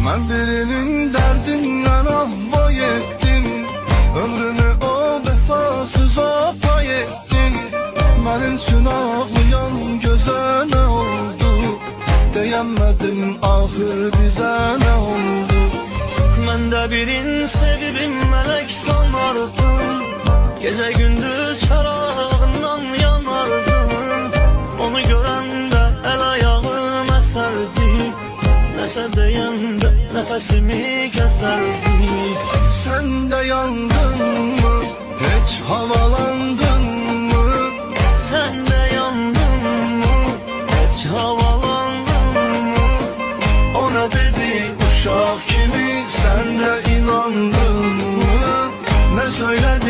Ben birinin derdinden vay ettim. Ömrümü o vefasıza pay ettim. Benim için ağlayan göze ne oldu? Diyemedim ahır bize ne oldu? Ben de birin sevibim melek sanardım. Gece gündüz çarağından yanardım. Onu görende el ayağım eserdi. Nese deyende nefesimi keserdi. Sen de yandın mı? Hiç havalandın mı? Sen de yandın mı? Hiç havalandın mı? O ne dedi uşak kimi? Sen de inandın mı? Ne söyledi